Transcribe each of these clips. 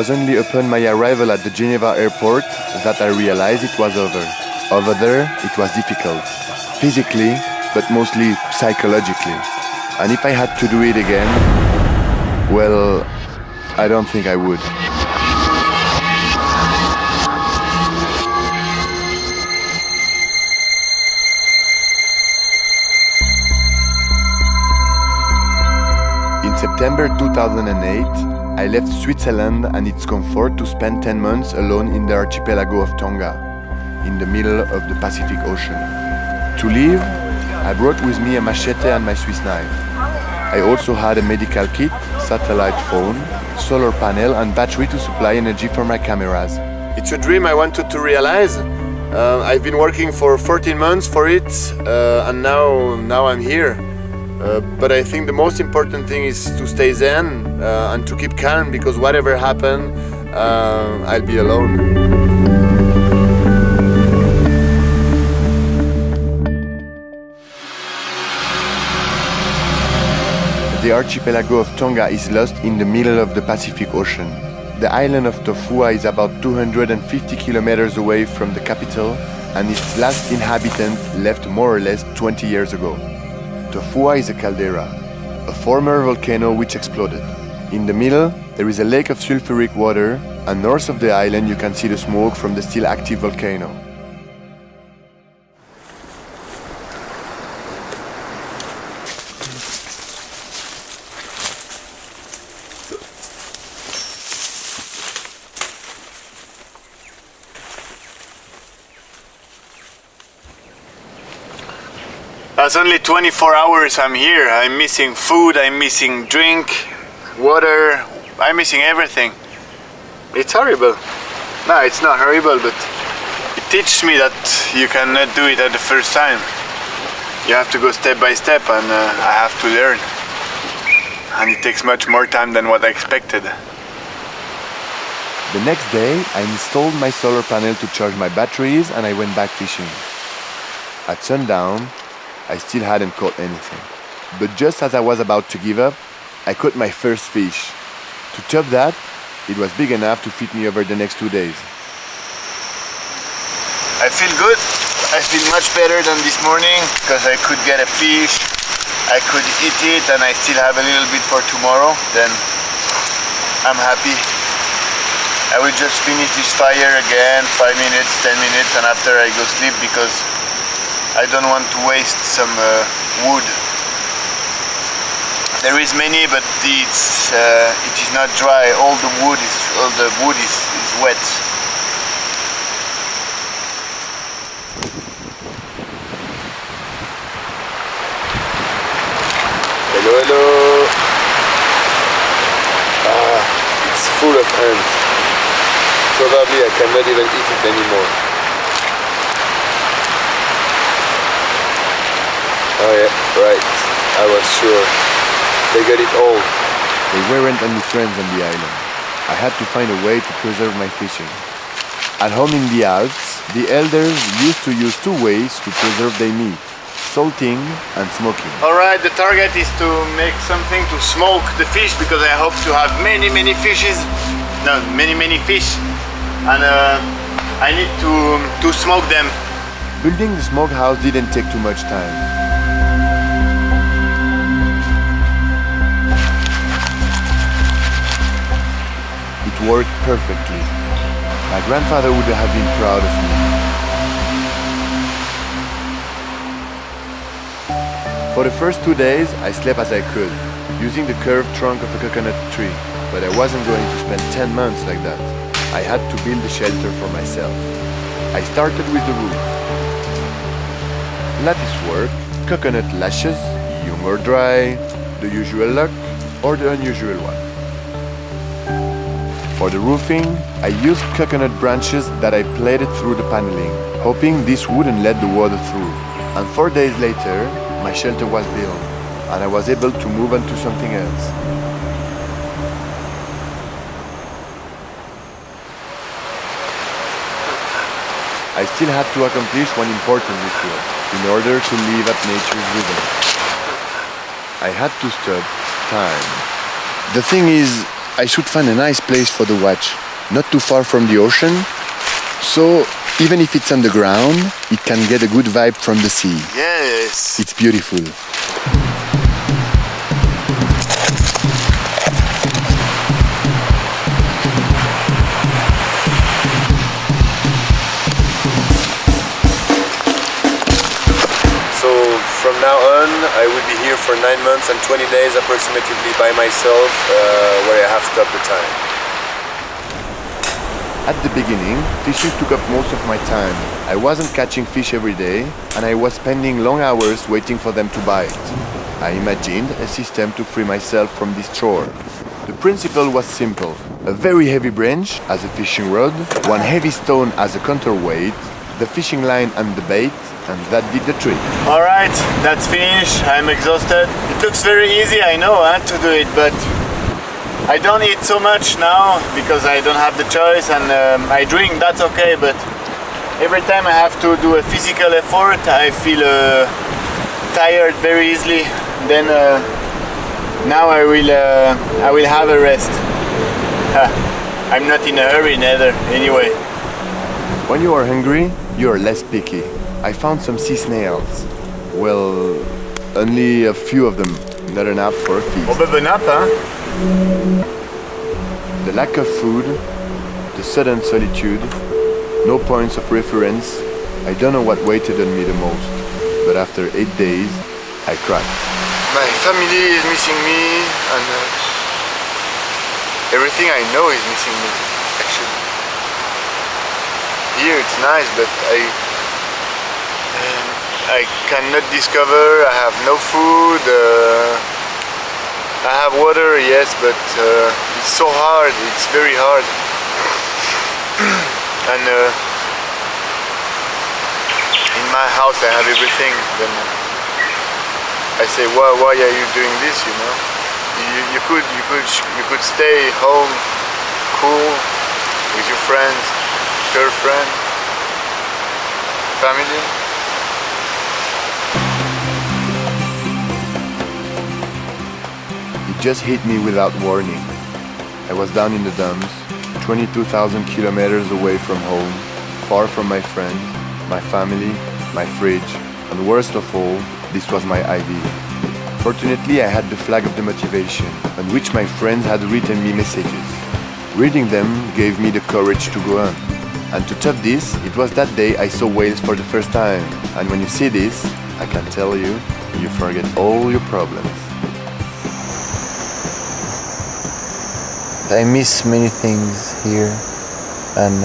was only upon my arrival at the Geneva airport that I realized it was over. Over there, it was difficult. Physically, but mostly psychologically. And if I had to do it again, well, I don't think I would. In September 2008, I left Switzerland and its comfort to spend 10 months alone in the archipelago of Tonga, in the middle of the Pacific Ocean. To leave, I brought with me a machete and my Swiss knife. I also had a medical kit, satellite phone, solar panel and battery to supply energy for my cameras. It's a dream I wanted to realize. I've been working for 14 months for it, and now I'm here. But I think the most important thing is to stay zen and to keep calm, because whatever happens, I'll be alone. The archipelago of Tonga is lost in the middle of the Pacific Ocean. The island of Tofua is about 250 kilometers away from the capital, and its last inhabitant left more or less 20 years ago. Tofua is a caldera, a former volcano which exploded. In the middle, there is a lake of sulfuric water, and north of the island you can see the smoke from the still active volcano. It's only 24 hours I'm here. I'm missing food, I'm missing drink, water, I'm missing everything. It's horrible. No, it's not horrible, but it teaches me that you cannot do it at the first time. You have to go step by step, and I have to learn. And it takes much more time than what I expected. The next day, I installed my solar panel to charge my batteries, and I went back fishing. At sundown, I still hadn't caught anything. But just as I was about to give up, I caught my first fish. To top that, it was big enough to feed me over the next 2 days. I feel good. I feel much better than this morning because I could get a fish, I could eat it, and I still have a little bit for tomorrow. Then I'm happy. I will just finish this fire again, 5 minutes, 10 minutes, and after I go sleep, because I don't want to waste some wood. There is many, but it is not dry. All the wood is wet. Hello, hello. It's full of ants. Probably I cannot even eat it anymore. Oh yeah, right. I was sure. They got it all. They weren't any friends on the island. I had to find a way to preserve my fishing. At home in the Alps, the elders used to use 2 ways to preserve their meat: salting and smoking. Alright, the target is to make something to smoke the fish, because I hope to have many fishes. No, many fish. And I need to smoke them. Building the smokehouse didn't take too much time. It worked perfectly. My grandfather would have been proud of me. For the first 2 days, I slept as I could, using the curved trunk of a coconut tree. But I wasn't going to spend 10 months like that. I had to build a shelter for myself. I started with the roof. Lattice work, coconut lashes, young or dry, the usual look or the unusual one. For the roofing, I used coconut branches that I plaited through the paneling, hoping this wouldn't let the water through. And 4 days later, my shelter was built, and I was able to move on to something else. I still had to accomplish one important ritual in order to live at nature's rhythm. I had to stop time. The thing is, I should find a nice place for the watch, not too far from the ocean, so even if it's underground, it can get a good vibe from the sea. Yes! It's beautiful. So from now on, I will be here for 9 months and 20 days approximately by myself, where I have stopped the time. At the beginning, fishing took up most of my time. I wasn't catching fish every day, and I was spending long hours waiting for them to bite. I imagined a system to free myself from this chore. The principle was simple. A very heavy branch as a fishing rod, one heavy stone as a counterweight, the fishing line and the bait, and that did the trick. Alright, that's finished. I'm exhausted. It looks very easy, I know, to do it, but I don't eat so much now because I don't have the choice, and I drink, that's okay, but every time I have to do a physical effort, I feel tired very easily. Then now I will have a rest. I'm not in a hurry neither, anyway. When you are hungry, you are less picky. I found some sea snails. Well, only a few of them, not enough for a feast. The lack of food, the sudden solitude, no points of reference, I don't know what waited on me the most, but after 8 days, I cried. My family is missing me, and everything I know is missing me, actually. Here it's nice, but I cannot discover, I have no food, I have water, yes, but it's so hard, it's very hard. And in my house I have everything, then I say, why are you doing this, you know? You could stay home, cool, with your friends, girlfriend, family. It just hit me without warning. I was down in the dumps, 22,000 kilometers away from home, far from my friends, my family, my fridge, and worst of all, this was my IV. Fortunately, I had the flag of the motivation, on which my friends had written me messages. Reading them gave me the courage to go on. And to top this, it was that day I saw whales for the first time. And when you see this, I can tell you, you forget all your problems. I miss many things here, and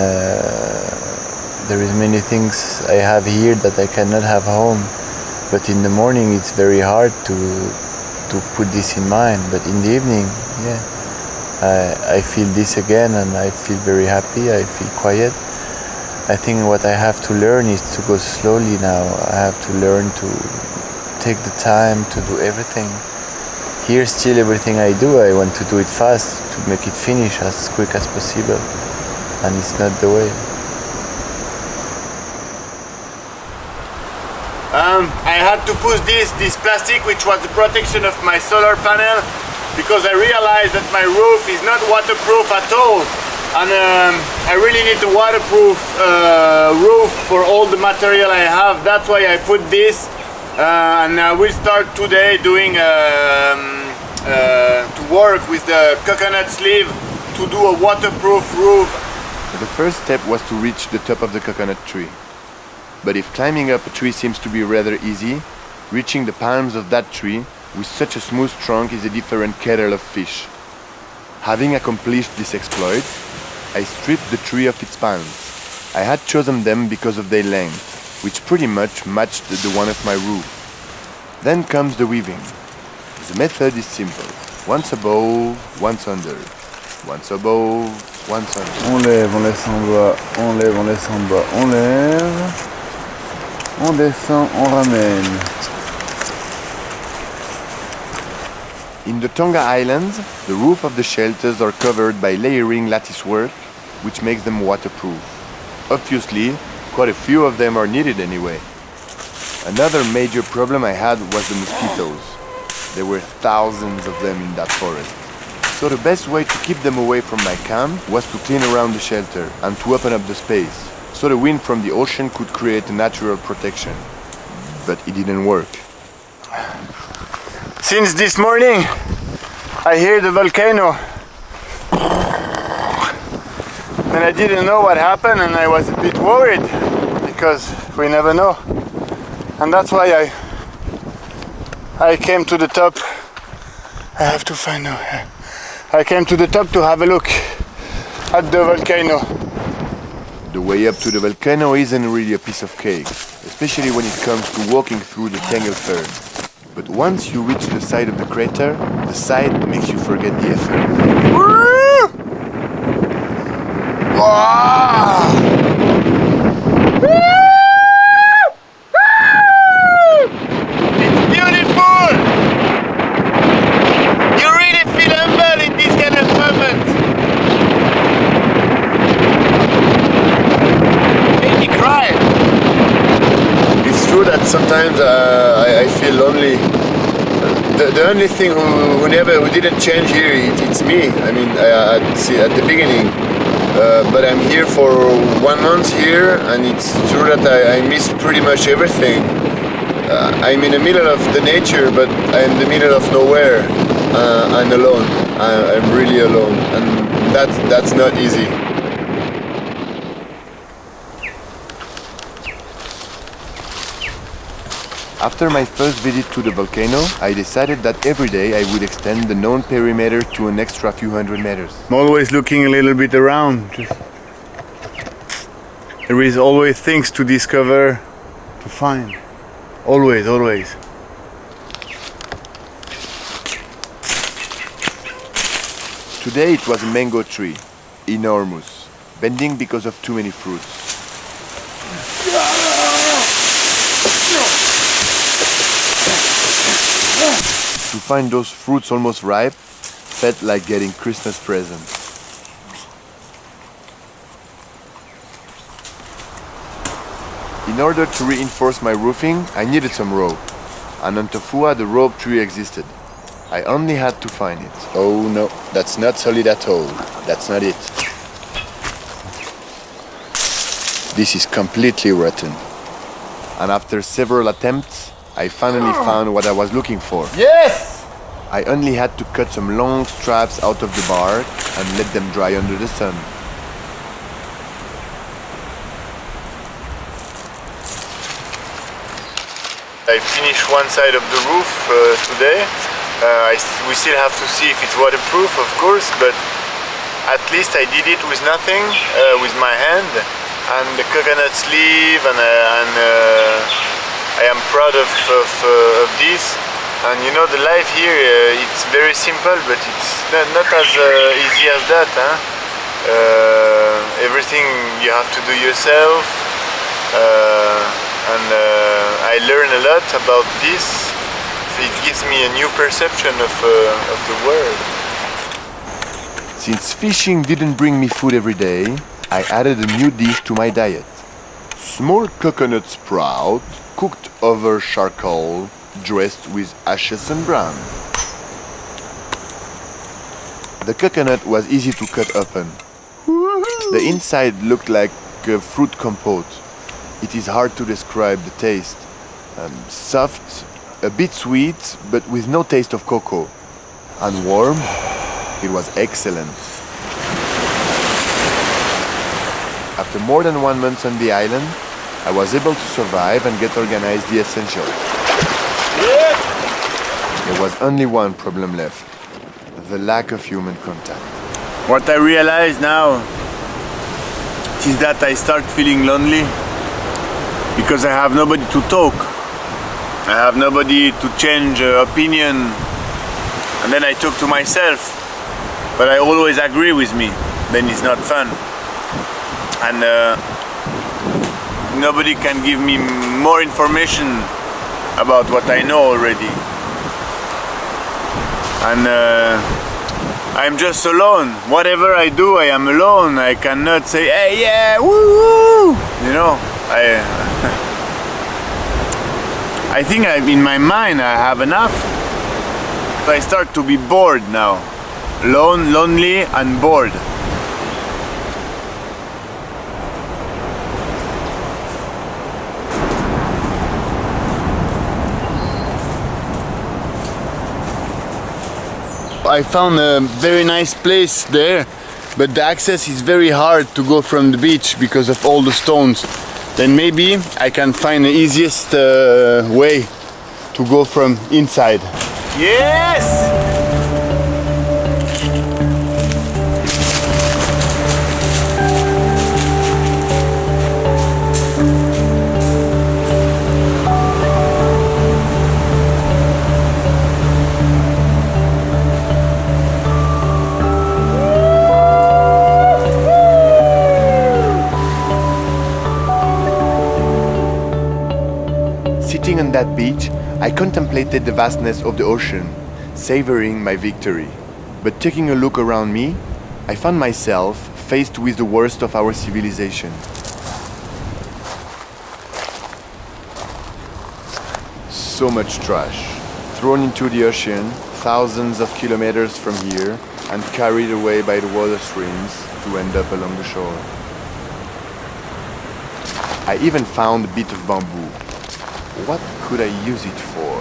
there is many things I have here that I cannot have home. But in the morning it's very hard to put this in mind. But in the evening, yeah, I feel this again, and I feel very happy. I feel quiet. I think what I have to learn is to go slowly now. I have to learn to take the time to do everything. Here still everything I do, I want to do it fast, to make it finish as quick as possible, and it's not the way. I had to push this plastic, which was the protection of my solar panel, because I realized that my roof is not waterproof at all, and I really need a waterproof roof for all the material I have. That's why I put this. And we'll start today doing to work with the coconut sleeve to do a waterproof roof. The first step was to reach the top of the coconut tree. But if climbing up a tree seems to be rather easy, reaching the palms of that tree with such a smooth trunk is a different kettle of fish. Having accomplished this exploit, I stripped the tree of its palms. I had chosen them because of their length, which pretty much matched the one of my roof. Then comes the weaving. The method is simple. Once above, once under. Once above, once under. On lève, on laisse en bas, on lève, on laisse en bas, on lève. On descend, on ramène. In the Tonga Islands, the roof of the shelters are covered by layering lattice work, which makes them waterproof. Obviously, quite a few of them are needed anyway. Another major problem I had was the mosquitoes. There were thousands of them in that forest. So the best way to keep them away from my camp was to clean around the shelter and to open up the space, so the wind from the ocean could create a natural protection. But it didn't work. Since this morning, I hear the volcano. And I didn't know what happened, and I was a bit worried because we never know. And that's why I came to the top. I have to find now. I came to the top to have a look at the volcano. The way up to the volcano isn't really a piece of cake, especially when it comes to walking through the tangled fern. But once you reach the side of the crater, the sight makes you forget the effort. Wow! It's beautiful! You really feel humble in this kind of moment. Made me cry. It's true that sometimes I feel lonely. The only thing who didn't change here, it's me. I mean, at the beginning. But I'm here for 1 month here, and it's true that I miss pretty much everything. I'm in the middle of the nature, but I'm in the middle of nowhere. I'm alone. I'm really alone, and that's not easy. After my first visit to the volcano, I decided that every day I would extend the known perimeter to an extra few hundred meters. I'm always looking a little bit around. There is always things to discover, to find. Always, always. Today it was a mango tree, enormous, bending because of too many fruits. To find those fruits almost ripe felt like getting Christmas presents. In order to reinforce my roofing, I needed some rope. And on Tofua, the rope tree existed. I only had to find it. Oh no, that's not solid at all. That's not it. This is completely rotten. And after several attempts, I finally found what I was looking for. Yes! I only had to cut some long straps out of the bark and let them dry under the sun. I finished one side of the roof today. We still have to see if it's waterproof, of course, but at least I did it with nothing, with my hand, and the coconut sleeve, and I am proud of this. And you know, the life here, it's very simple, but it's not as easy as that. Everything you have to do yourself, and I learn a lot about this. It gives me a new perception of the world. Since fishing didn't bring me food every day, I added a new dish to my diet. Small coconut sprout cooked over charcoal, dressed with ashes and bran. The coconut was easy to cut open. The inside looked like a fruit compote. It is hard to describe the taste. Soft, a bit sweet, but with no taste of cocoa. And warm, it was excellent. After more than 1 month on the island, I was able to survive and get organized the essentials. There was only one problem left, the lack of human contact. What I realize now is that I start feeling lonely because I have nobody to talk. I have nobody to change opinion, and then I talk to myself, but I always agree with me. Then it's not fun, and nobody can give me more information about what I know already. And I'm just alone. Whatever I do, I am alone. I cannot say, hey, yeah, woo, you know. I think in my mind I have enough. So I start to be bored now. lonely and bored. I found a very nice place there, but the access is very hard to go from the beach because of all the stones. Then maybe I can find the easiest way to go from inside. Yes! Sitting on that beach, I contemplated the vastness of the ocean, savoring my victory. But taking a look around me, I found myself faced with the worst of our civilization. So much trash, thrown into the ocean thousands of kilometers from here and carried away by the water streams to end up along the shore. I even found a bit of bamboo. What could I use it for?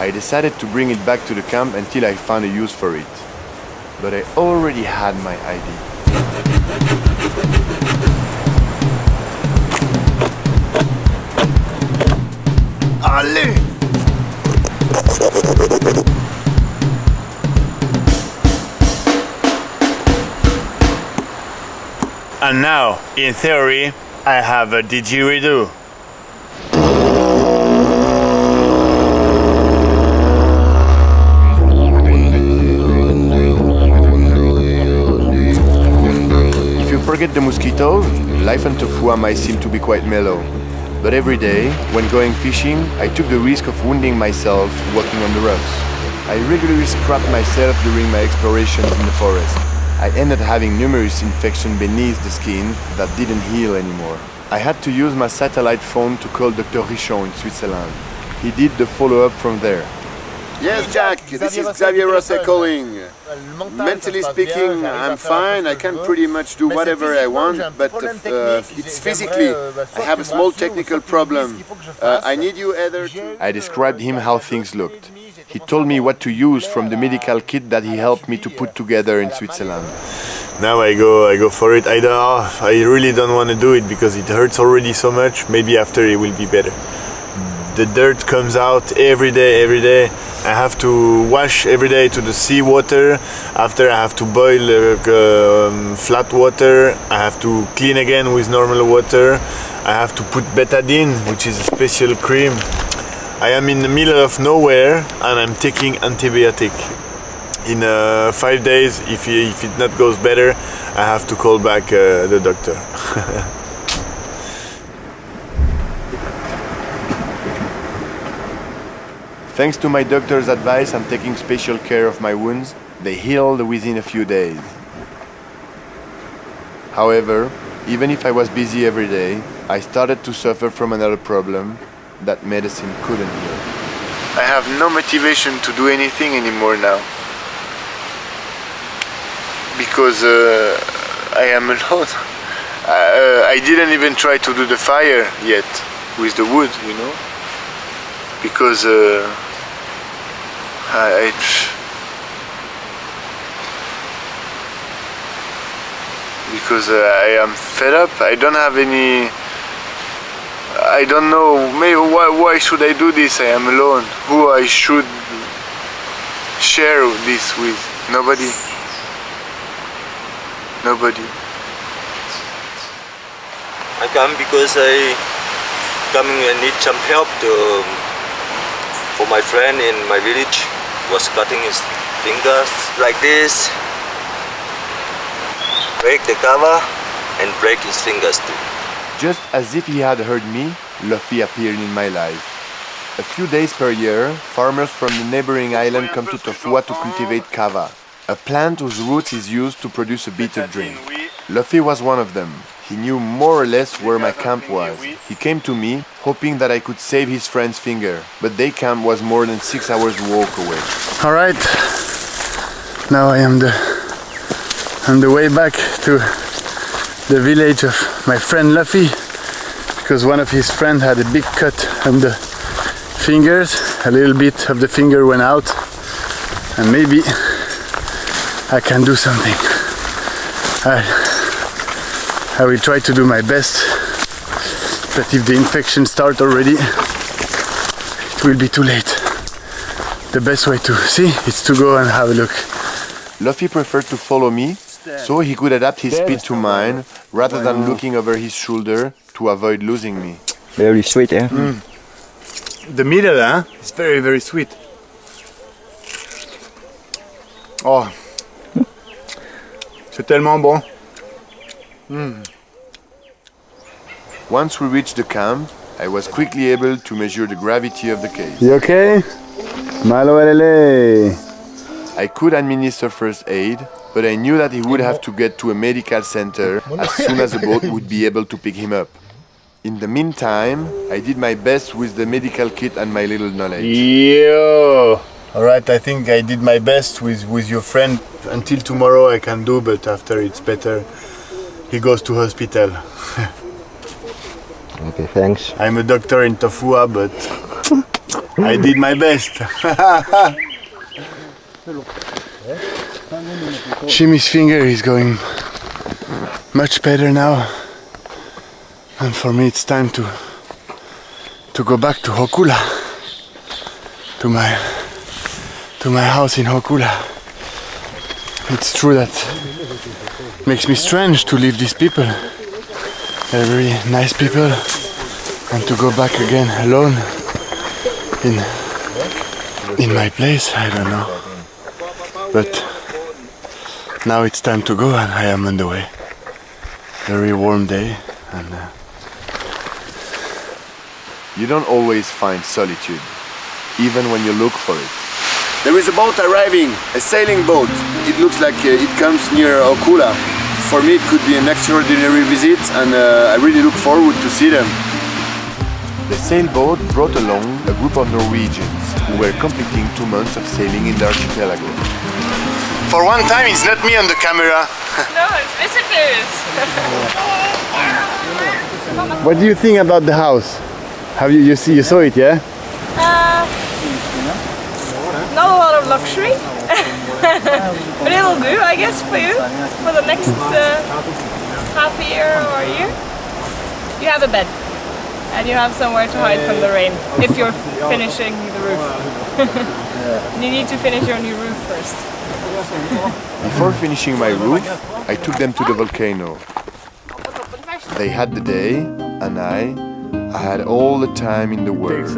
I decided to bring it back to the camp until I found a use for it. But I already had my idea. Allez! And now, in theory, I have a didgeridoo. If you forget the mosquitoes, life on Tofua might seem to be quite mellow. But every day, when going fishing, I took the risk of wounding myself walking on the rocks. I regularly scrapped myself during my explorations in the forest. I ended having numerous infections beneath the skin that didn't heal anymore. I had to use my satellite phone to call Dr. Richon in Switzerland. He did the follow-up from there. Yes, Jack, this is Xavier Rosset calling. Mentally speaking, I'm fine. I can pretty much do whatever I want, but it's physically. I have a small technical problem. I need you either to... I described him how things looked. He told me what to use from the medical kit that he helped me to put together in Switzerland. Now I go for it. I really don't want to do it because it hurts already so much. Maybe after it will be better. The dirt comes out every day. I have to wash every day to the sea water. After I have to boil flat water. I have to clean again with normal water. I have to put betadine, which is a special cream. I am in the middle of nowhere and I'm taking antibiotic. In 5 days, if it not goes better, I have to call back the doctor. Thanks to my doctor's advice and taking special care of my wounds, they healed within a few days. However, even if I was busy every day, I started to suffer from another problem that medicine couldn't heal. I have no motivation to do anything anymore now. Because I am alone. I didn't even try to do the fire yet with the wood, you know, because I am fed up. I don't have any. I don't know. Maybe why should I do this? I am alone. Who I should share this with? Nobody. Nobody. I come because I coming and need some help for my friend in my village was cutting his fingers like this, break the cover and break his fingers too. Just as if he had heard me, Luffy appeared in my life. A few days per year, farmers from the neighboring island come to Tofua to cultivate kava, a plant whose roots is used to produce a bitter drink. Luffy was one of them. He knew more or less where my camp was. He came to me hoping that I could save his friend's finger, but their camp was more than 6 hours walk away. All right, now I am on the way back to the village of my friend Luffy, because one of his friends had a big cut on the fingers. A little bit of the finger went out, and maybe I can do something. I will try to do my best, but if the infection starts already, it will be too late. The best way to see is to go and have a look. Luffy preferred to follow me, so he could adapt his speed to mine, rather than looking over his shoulder to avoid losing me. Very sweet, yeah? The middle, huh? It's very, very sweet. Oh, c'est tellement bon. Once we reached the camp, I was quickly able to measure the gravity of the case. You okay? Malo elele. I could administer first aid, but I knew that he would have to get to a medical center as soon as the boat would be able to pick him up. In the meantime, I did my best with the medical kit and my little knowledge. Yo! Alright, I think I did my best with your friend. Until tomorrow I can do, but after it's better, he goes to hospital. Okay, thanks. I'm a doctor in Tofua, but I did my best. Jimmy's finger is going much better now, and for me it's time to go back to Hokula, to my house in Hokula. It's true that it makes me strange to leave these people. They're very nice people, and to go back again alone in my place, I don't know. But now it's time to go, and I am on the way. Very warm day, and You don't always find solitude, even when you look for it. there is a boat arriving, a sailing boat. It looks like it comes near Hokula. For me it could be an extraordinary visit, and I really look forward to see them. The sailboat brought along a group of Norwegians who were completing 2 months of sailing in the archipelago. For one time it's not me on the camera. No, it's visitors. What do you think about the house? Have you saw it, yeah? Not a lot of luxury, but it'll do, I guess, for you for the next half a year or a year. You have a bed, and you have somewhere to hide from the rain if you're finishing the roof. You need to finish your new roof first. Before finishing my roof, I took them to the volcano. They had the day, and I had all the time in the world.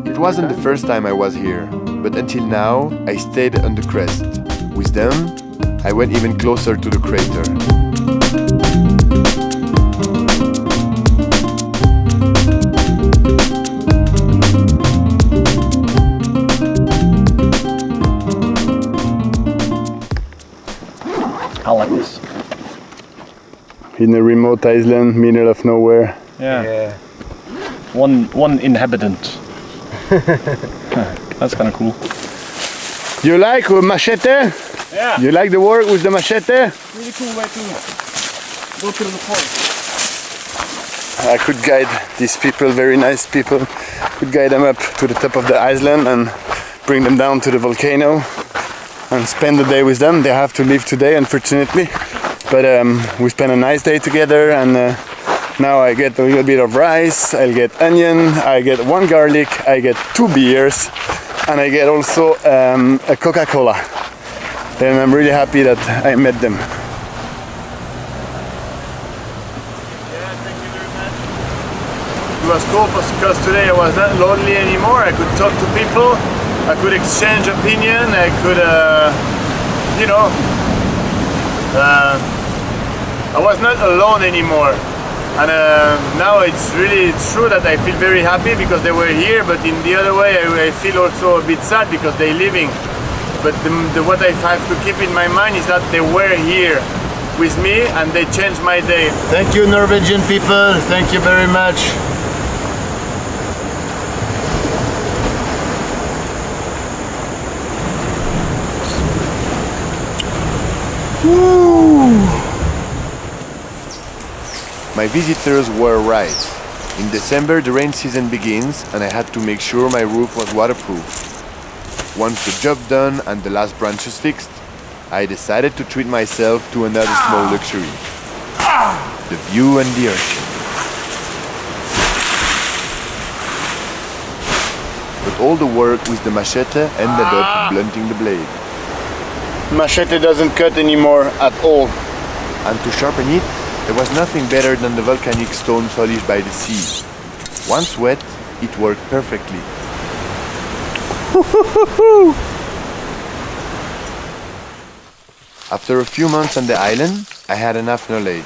It wasn't the first time I was here, but until now I stayed on the crest. With them, I went even closer to the crater. I like this. In a remote island, middle of nowhere. Yeah. One inhabitant. That's kind of cool. You like machete? Yeah. You like the work with the machete? Really cool way to go to the forest. I could guide these people, very nice people, could guide them up to the top of the island and bring them down to the volcano and spend the day with them. They have to leave today, unfortunately, but we spent a nice day together, and now I get a little bit of rice, I'll get onion, I get 1 garlic, I get 2 beers, and I get also a Coca-Cola. And I'm really happy that I met them. It was cool because today I was not lonely anymore. I could talk to people, I could exchange opinion, I could, I was not alone anymore. And now it's true that I feel very happy because they were here, but in the other way I feel also a bit sad because they're leaving. But what I have to keep in my mind is that they were here with me and they changed my day. Thank you, Norwegian people, thank you very much. My visitors were right. In December, the rain season begins, and I had to make sure my roof was waterproof. Once the job done and the last branches fixed, I decided to treat myself to another small luxury. The view and the ocean. But all the work with the machete ended up blunting the blade. Machete doesn't cut anymore at all. And to sharpen it, there was nothing better than the volcanic stone polished by the sea. Once wet, it worked perfectly. After a few months on the island, I had enough knowledge,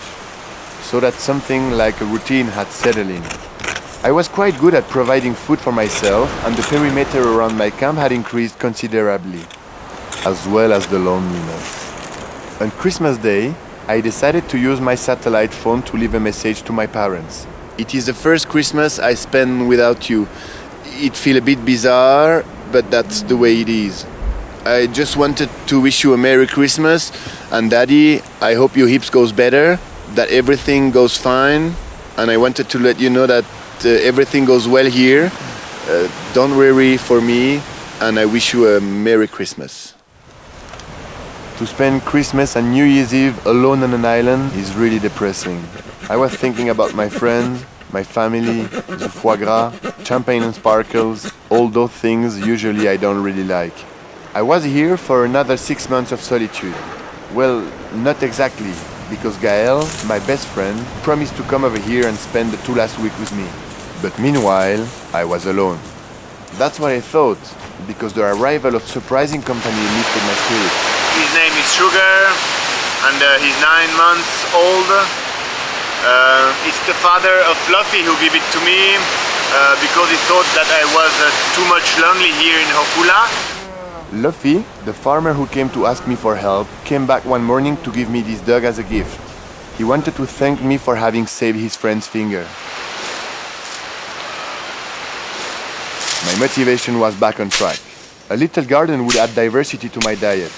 so that something like a routine had settled in. I was quite good at providing food for myself, and the perimeter around my camp had increased considerably, as well as the loneliness. On Christmas Day, I decided to use my satellite phone to leave a message to my parents. It is the first Christmas I spend without you. It feels a bit bizarre, but that's the way it is. I just wanted to wish you a Merry Christmas, and Daddy, I hope your hips goes better, that everything goes fine, and I wanted to let you know that everything goes well here. Don't worry for me, and I wish you a Merry Christmas. To spend Christmas and New Year's Eve alone on an island is really depressing. I was thinking about my friends, my family, the foie gras, champagne and sparkles, all those things usually I don't really like. I was here for another 6 months of solitude. Well, not exactly, because Gaël, my best friend, promised to come over here and spend the 2 last weeks with me. But meanwhile, I was alone. That's what I thought, because the arrival of surprising company lifted my spirits. His name is Sugar, and he's 9 months old. It's the father of Fluffy who gave it to me because he thought that I was too much lonely here in Hokula. Luffy, the farmer who came to ask me for help, came back one morning to give me this dog as a gift. He wanted to thank me for having saved his friend's finger. My motivation was back on track. A little garden would add diversity to my diet.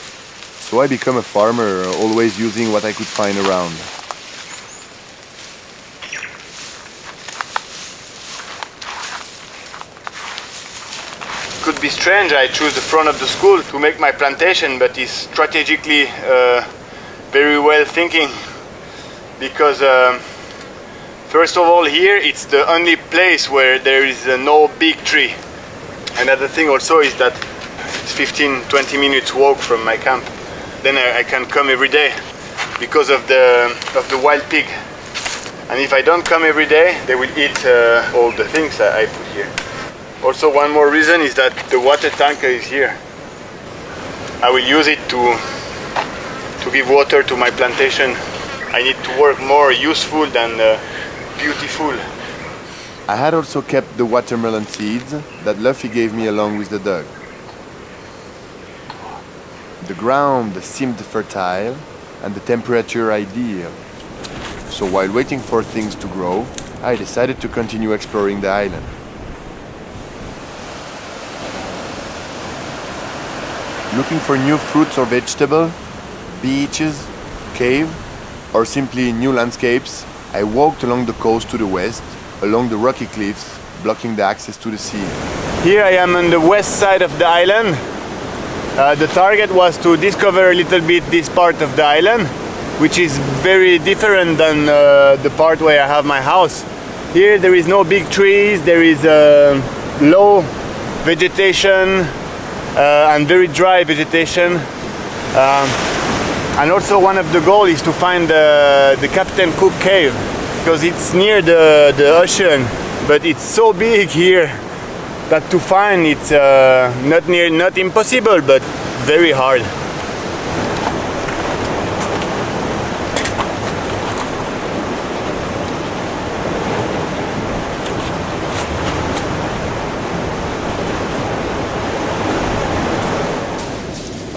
So I became a farmer, always using what I could find around. Could be strange, I choose the front of the school to make my plantation, but it's strategically very well thinking, because first of all here it's the only place where there is no big tree. Another thing also is that it's 15-20 minutes walk from my camp. Then I can come every day because of the wild pig. And if I don't come every day, they will eat all the things that I put here. Also, one more reason is that the water tanker is here. I will use it to give water to my plantation. I need to work more useful than beautiful. I had also kept the watermelon seeds that Luffy gave me along with the dog. The ground seemed fertile and the temperature ideal. So while waiting for things to grow, I decided to continue exploring the island. Looking for new fruits or vegetables, beaches, cave, or simply new landscapes, I walked along the coast to the west, along the rocky cliffs, blocking the access to the sea. Here I am on the west side of the island. The target was to discover a little bit this part of the island, which is very different than the part where I have my house. Here there is no big trees, there is low vegetation and very dry vegetation. And also one of the goals is to find the Captain Cook Cave, because it's near the ocean, but it's so big here that to find it's not impossible, but very hard.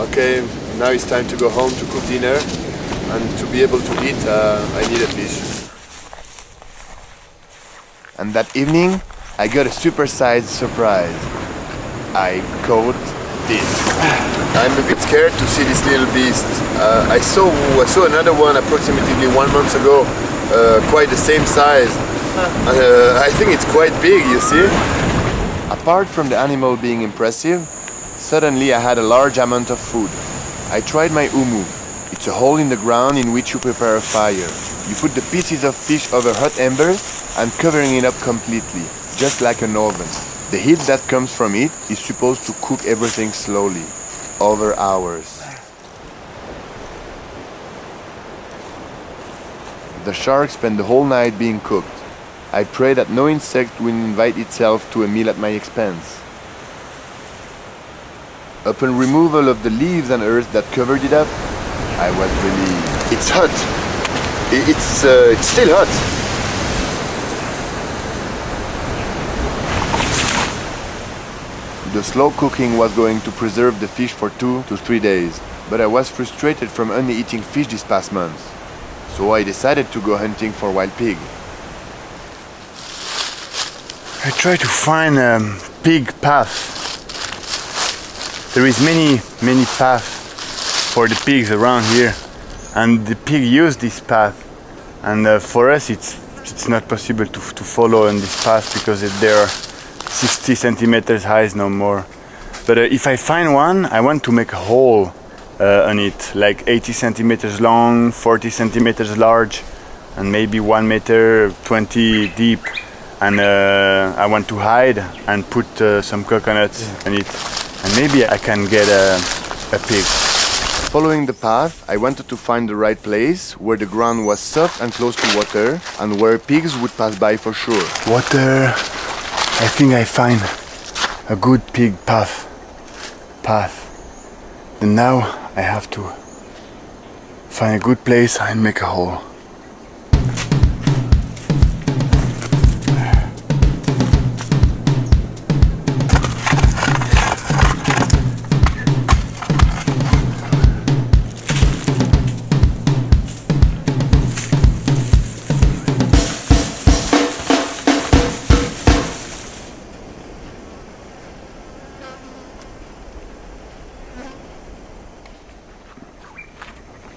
Okay, now it's time to go home to cook dinner, and to be able to eat, I need a fish. And that evening, I got a supersized surprise. I caught this. I'm a bit scared to see this little beast. I saw another one approximately 1 month ago, quite the same size. I think it's quite big, you see? Apart from the animal being impressive, suddenly I had a large amount of food. I tried my umu. It's a hole in the ground in which you prepare a fire. You put the pieces of fish over hot embers and covering it up completely, just like an oven. The heat that comes from it is supposed to cook everything slowly, over hours. The shark spent the whole night being cooked. I pray that no insect will invite itself to a meal at my expense. Upon removal of the leaves and earth that covered it up, I was relieved. It's hot. It's still hot. The slow cooking was going to preserve the fish for 2 to 3 days, but I was frustrated from only eating fish this past month. So I decided to go hunting for wild pig. I try to find a pig path. There is many paths for the pigs around here, and the pig use this path. And for us, it's not possible to follow on this path because they are 60 centimeters high, no more. But if I find one, I want to make a hole on it, like 80 centimeters long, 40 centimeters large, and maybe 1 meter 20 deep. And I want to hide and put some coconuts on it, and maybe I can get a pig. Following the path, I wanted to find the right place where the ground was soft and close to water and where pigs would pass by for sure. Water, I think I find a good pig path. And now I have to find a good place and make a hole.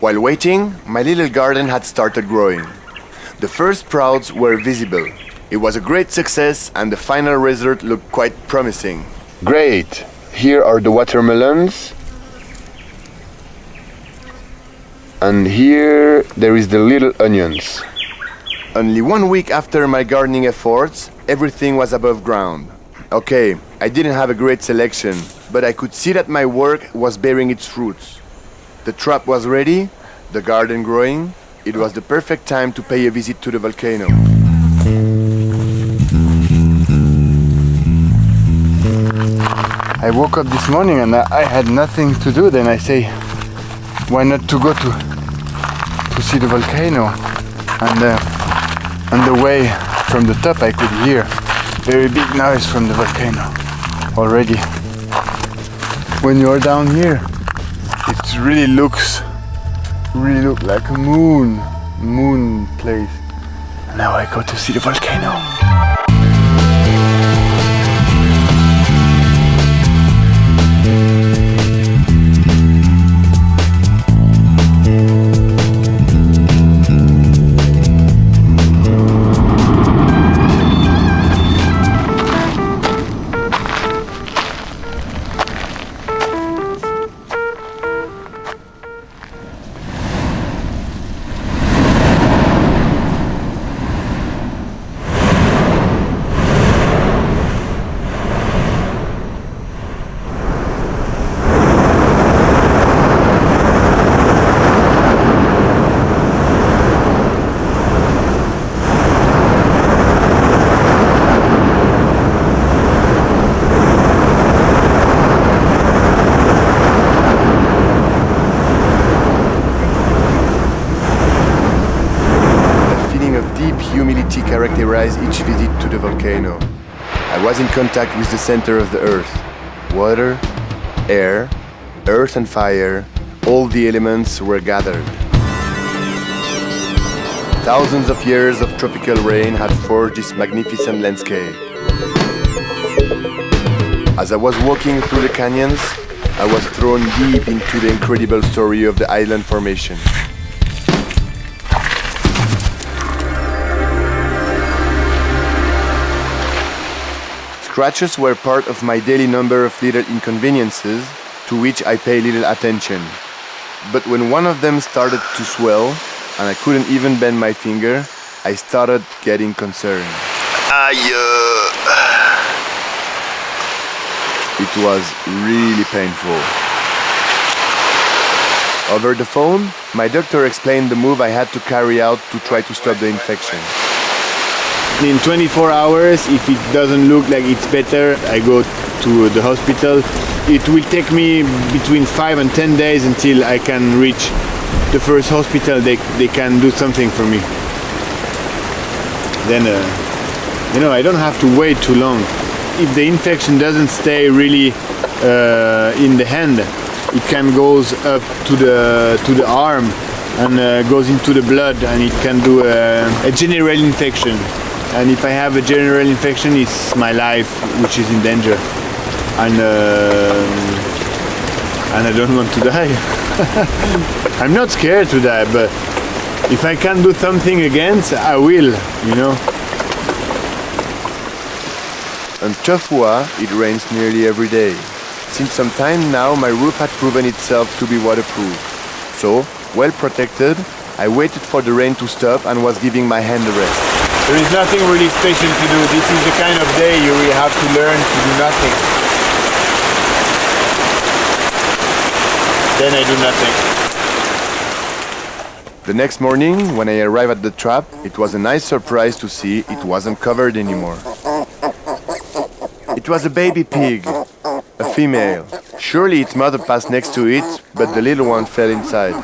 While waiting, my little garden had started growing. The first sprouts were visible. It was a great success and the final result looked quite promising. Great. Here are the watermelons. And here there is the little onions. Only 1 week after my gardening efforts, everything was above ground. Okay, I didn't have a great selection, but I could see that my work was bearing its fruits. The trap was ready, the garden growing. It was the perfect time to pay a visit to the volcano. I woke up this morning and I had nothing to do. Then I say, why not to go to see the volcano? And on the way from the top I could hear very big noise from the volcano already. When you are down here, it really looks like a moon place. And now I go to see the volcano. Humility characterized each visit to the volcano. I was in contact with the center of the earth. Water, air, earth and fire, all the elements were gathered. Thousands of years of tropical rain had forged this magnificent landscape. As I was walking through the canyons, I was thrown deep into the incredible story of the island formation. Scratches were part of my daily number of little inconveniences to which I pay little attention. But when one of them started to swell and I couldn't even bend my finger, I started getting concerned. It was really painful. Over the phone, my doctor explained the move I had to carry out to try to stop the infection. In 24 hours, if it doesn't look like it's better, I go to the hospital. It will take me between 5 and 10 days until I can reach the first hospital. They can do something for me. Then, I don't have to wait too long. If the infection doesn't stay really in the hand, it can goes up to the arm and goes into the blood, and it can do a general infection. And if I have a general infection, it's my life which is in danger, and I don't want to die. I'm not scared to die, but if I can do something against, I will, On Chofua, it rains nearly every day. Since some time now, my roof had proven itself to be waterproof. So, well protected, I waited for the rain to stop and was giving my hand a rest. There is nothing really special to do. This is the kind of day you will have to learn to do nothing. Then I do nothing. The next morning, when I arrived at the trap, it was a nice surprise to see it wasn't covered anymore. It was a baby pig, a female. Surely its mother passed next to it, but the little one fell inside.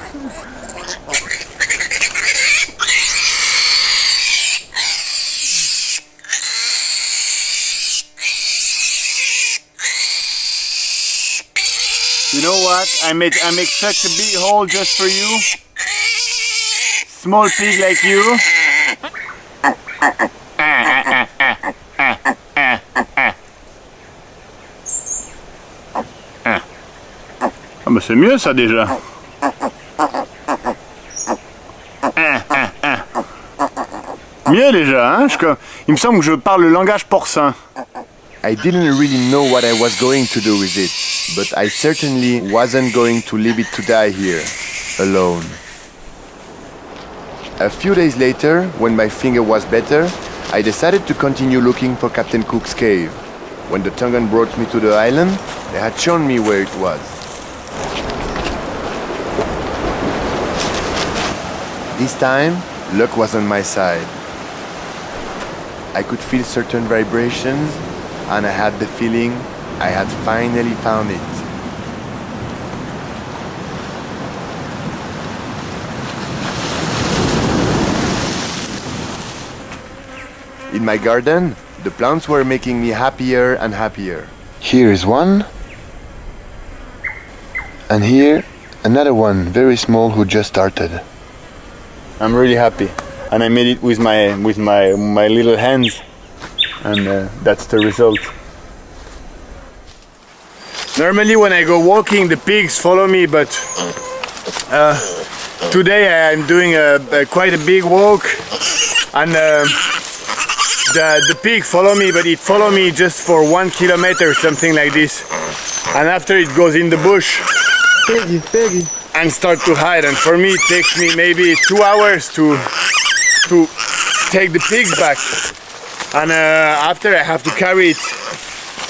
You know what? I make such a big hole just for you. Small pig like you. Ah bah c'est mieux ça déjà. Mieux déjà, hein? Il me semble que je parle le langage porcin. I didn't really know what I was going to do with it, but I certainly wasn't going to leave it to die here, alone. A few days later, when my finger was better, I decided to continue looking for Captain Cook's cave. When the Tongan brought me to the island, they had shown me where it was. This time, luck was on my side. I could feel certain vibrations, and I had the feeling I had finally found it. In my garden, the plants were making me happier and happier. Here is one, and here another one, very small, who just started. I'm really happy, and I made it with my little hands, and that's the result. Normally when I go walking, the pigs follow me, but today I'm doing quite a big walk, and the pig follow me, but it follow me just for 1 kilometer, something like this, and after it goes in the bush. Piggy. And start to hide, and for me it takes me maybe 2 hours to take the pigs back, and after I have to carry it,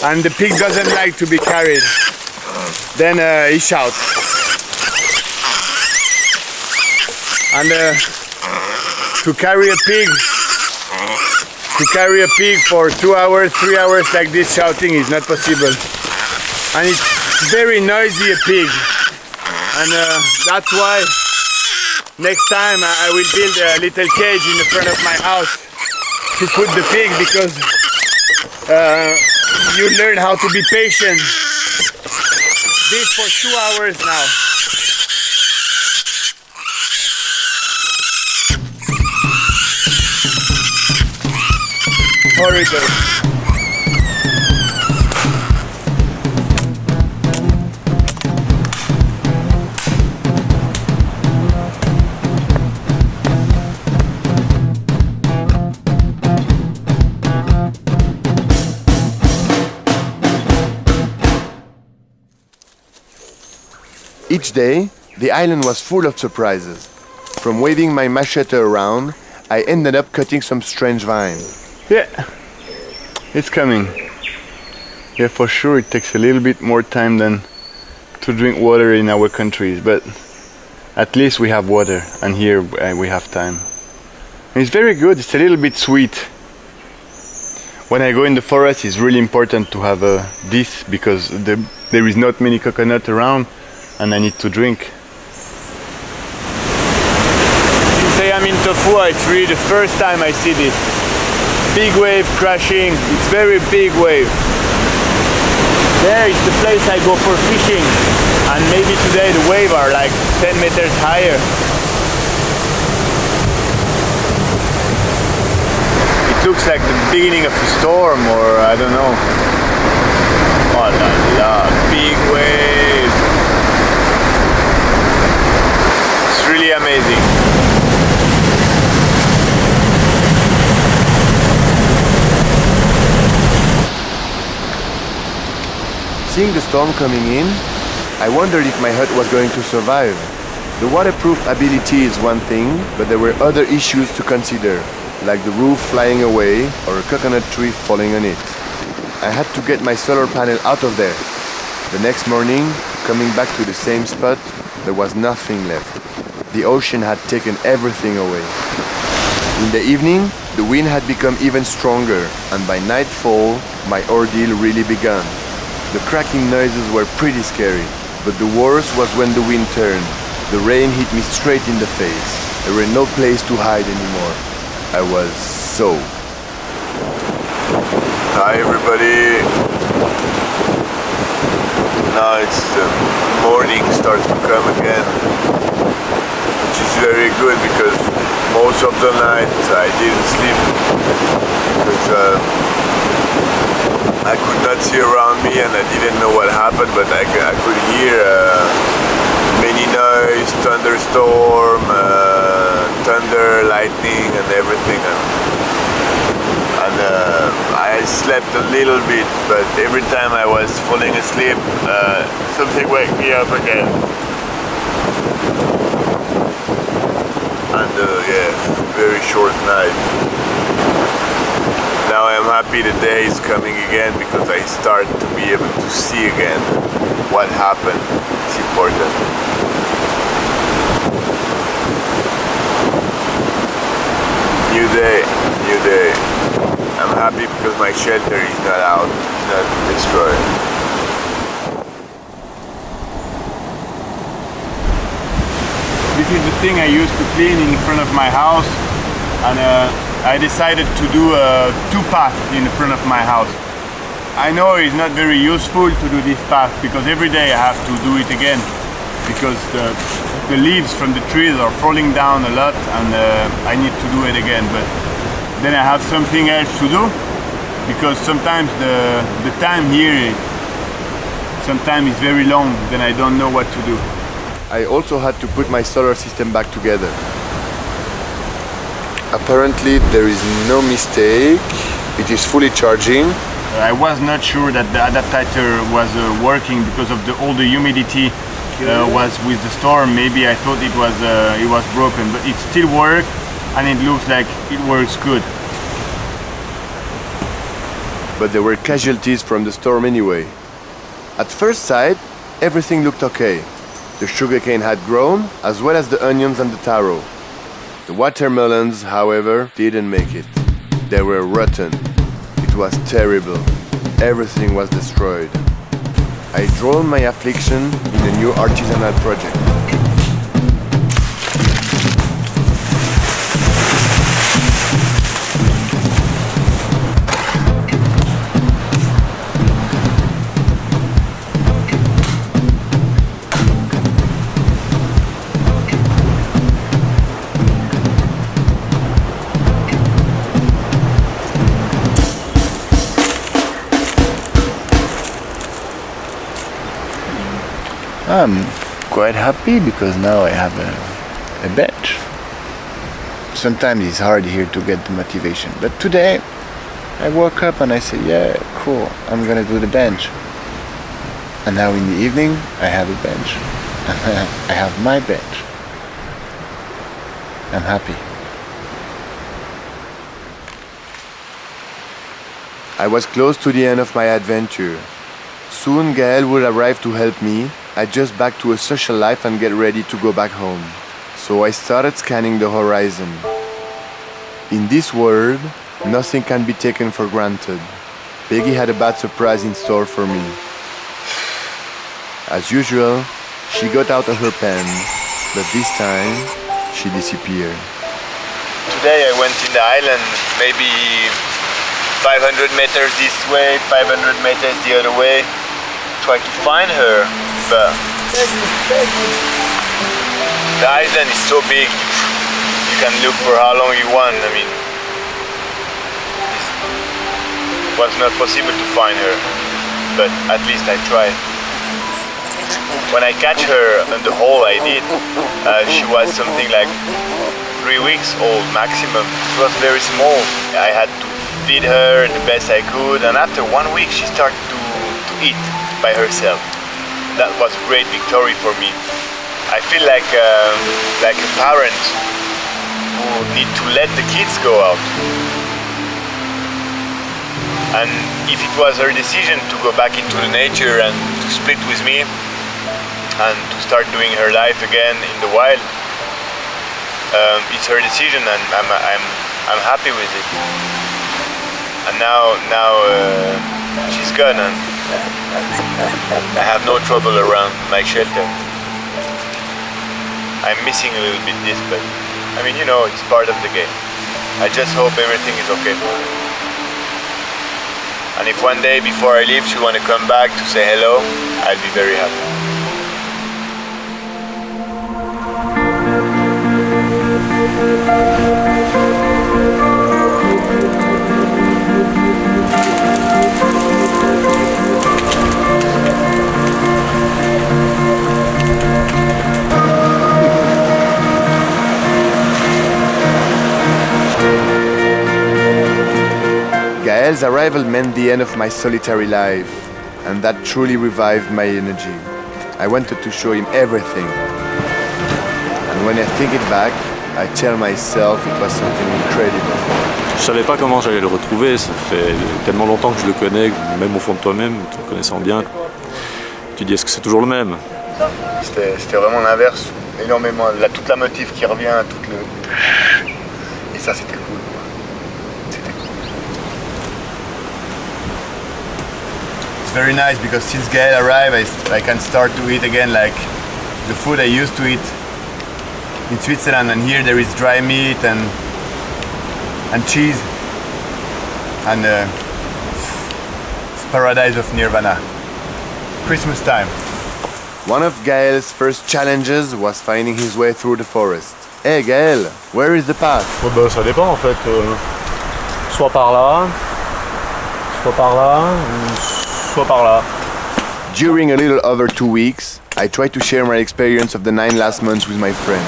and the pig doesn't like to be carried. Then he shouts, and to carry a pig for 2 hours, 3 hours like this shouting is not possible, and it's very noisy, a pig. And that's why next time I will build a little cage in the front of my house to put the pig, because you learn how to be patient. This for 2 hours now. Horrible. Each day, the island was full of surprises. From waving my machete around, I ended up cutting some strange vine. Yeah, it's coming. Yeah, for sure it takes a little bit more time than to drink water in our countries, but at least we have water, and here we have time. And it's very good, it's a little bit sweet. When I go in the forest, it's really important to have this, because there is not many coconut around, and I need to drink. Since I am in Tofua, it's really the first time I see this. Big wave crashing, it's very big wave. There is the place I go for fishing, and maybe today the waves are like 10 meters higher. It looks like the beginning of a storm, or I don't know. Oh la la, big wave. It's really amazing. Seeing the storm coming in, I wondered if my hut was going to survive. The waterproof ability is one thing, but there were other issues to consider, like the roof flying away or a coconut tree falling on it. I had to get my solar panel out of there. The next morning, coming back to the same spot, there was nothing left. The ocean had taken everything away. In the evening, the wind had become even stronger, and by nightfall, my ordeal really began. The cracking noises were pretty scary, but the worst was when the wind turned. The rain hit me straight in the face. There were no place to hide anymore. I was so... Hi everybody. Now it's the morning starts to come again, which is very good because most of the night I didn't sleep because I could not see around me and I didn't know what happened, but I could hear many noise, thunderstorm, thunder, lightning and everything. And I slept a little bit, but every time I was falling asleep, something waked me up again. And yeah, very short night. Now I am happy the day is coming again because I start to be able to see again what happened. It's important. New day, new day. I'm happy because my shelter is not out, it's not destroyed. This is the thing I used to clean in front of my house, and I decided to do two paths in front of my house. I know it's not very useful to do this path because every day I have to do it again because the leaves from the trees are falling down a lot and I need to do it again. But then I have something else to do because sometimes the time here sometimes is very long, then I don't know what to do. I also had to put my solar system back together. Apparently there is no mistake, it is fully charging. I was not sure that the adapter was working because of all the humidity was with the storm. Maybe I thought it was broken, but it still works and it looks like it works good. But there were casualties from the storm anyway. At first sight, everything looked okay. The sugarcane had grown, as well as the onions and the taro. The watermelons, however, didn't make it. They were rotten. It was terrible. Everything was destroyed. I drowned my affliction in a new artisanal project. I'm quite happy because now I have a bench. Sometimes it's hard here to get the motivation, but today I woke up and I said, yeah, cool, I'm gonna do the bench. And now in the evening I have a bench. I have my bed. I'm happy. I was close to the end of my adventure. Soon Gaël would arrive to help me, adjust back to a social life and get ready to go back home. So I started scanning the horizon. In this world, nothing can be taken for granted. Peggy had a bad surprise in store for me. As usual, she got out of her pen, but this time, she disappeared. Today I went in the island, maybe 500 meters this way, 500 meters the other way, try to find her, but the island is so big, you can look for how long you want. I mean, it was not possible to find her, but at least I tried. When I catch her on the hole I did, she was something like 3 weeks old maximum. She was very small. I had to feed her the best I could, and after 1 week she started to eat by herself. That was a great victory for me. I feel like a parent who need to let the kids go out. And if it was her decision to go back into the nature and to split with me and to start doing her life again in the wild, it's her decision, and I'm happy with it. And now she's gone, and I have no trouble around my shelter. I'm missing a little bit this, but I mean, you know, it's part of the game. I just hope everything is okay for her. And if one day before I leave she want to come back to say hello, I'll be very happy. Gaël's arrival meant the end of my solitary life, and that truly revived my energy. I wanted to show him everything. And when I think it back, I tell myself it was something incredible. Je savais pas comment j'allais le retrouver, ça fait tellement longtemps que je le connais, même au fond de toi-même, te connaissant bien, tu dis est-ce que c'est toujours le même? C'était vraiment l'inverse, énormément, toute la motive qui revient, tout le... Et ça c'était cool. C'était cool. It's very nice because since Gaël arrived, I can start to eat again like the food I used to eat in Switzerland, and here there is dry meat and cheese, and it's paradise of Nirvana. Christmas time. One of Gaël's first challenges was finding his way through the forest. Hey Gaël, where is the path? Oh bah, ça dépend en fait, soit par là, soit par là, soit par là. During a little over 2 weeks, I tried to share my experience of the 9 last months with my friend.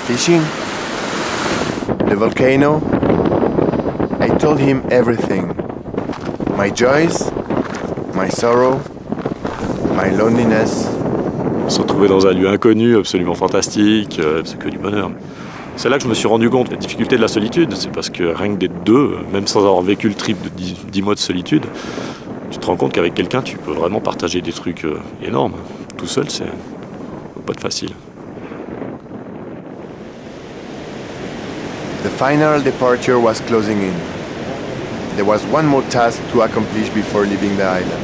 Fishing, the volcano. I told him everything. My joys, my sorrow, my loneliness. Se retrouver dans un lieu inconnu, absolument fantastique, c'est que du bonheur. C'est là que je me suis rendu compte de la difficulté de la solitude. C'est parce que rien que d'être deux, même sans avoir vécu le trip de 10 mois de solitude, tu te rends compte qu'avec quelqu'un, tu peux vraiment partager des trucs énormes. Tout seul, c'est pas facile. The final departure was closing in. There was one more task to accomplish before leaving the island.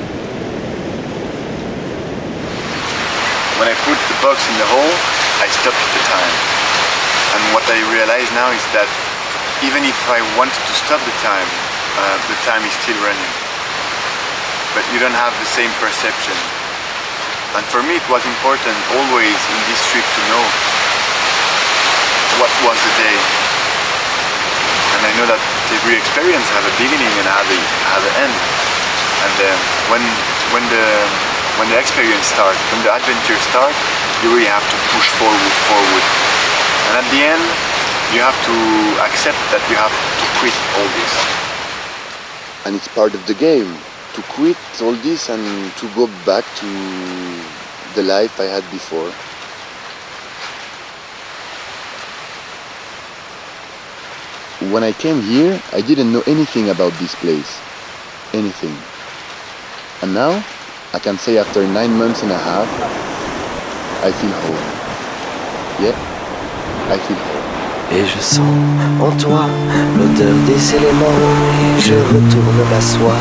When I put the box in the hole, I stopped the time. And what I realize now is that even if I wanted to stop the time is still running. But you don't have the same perception. And for me it was important always in this trip to know what was the day. And I know that every experience has a beginning and has an end. And when the experience starts, when the adventure starts, you really have to push forward. And at the end, you have to accept that you have to quit all this. And it's part of the game, to quit all this and to go back to the life I had before. when I came here, I didn't know anything about this place. Anything. And now, I can say after 9 months and a half, I feel home. Yeah, I feel home. Et je sens en toi l'odeur des éléments et je retourne m'asseoir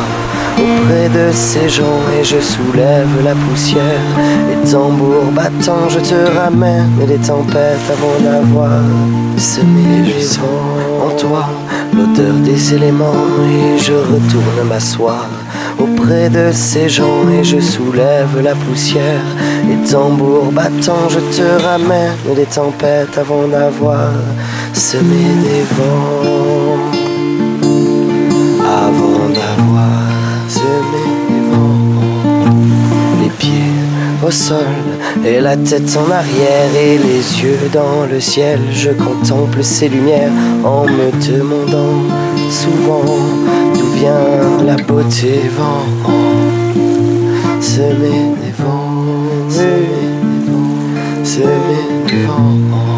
auprès de ces gens et je soulève la poussière. Les tambours battants, je te ramène des tempêtes avant d'avoir semé les vents. En toi l'odeur des éléments et je retourne m'asseoir auprès de ces gens et je soulève la poussière. Les tambours battants, je te ramène des tempêtes avant d'avoir semé des vents. Avant d'avoir semé des vents. Les pieds au sol et la tête en arrière et les yeux dans le ciel. Je contemple ces lumières en me demandant souvent d'où vient la beauté vent. Semer des vents, semer des vents, semer des vents.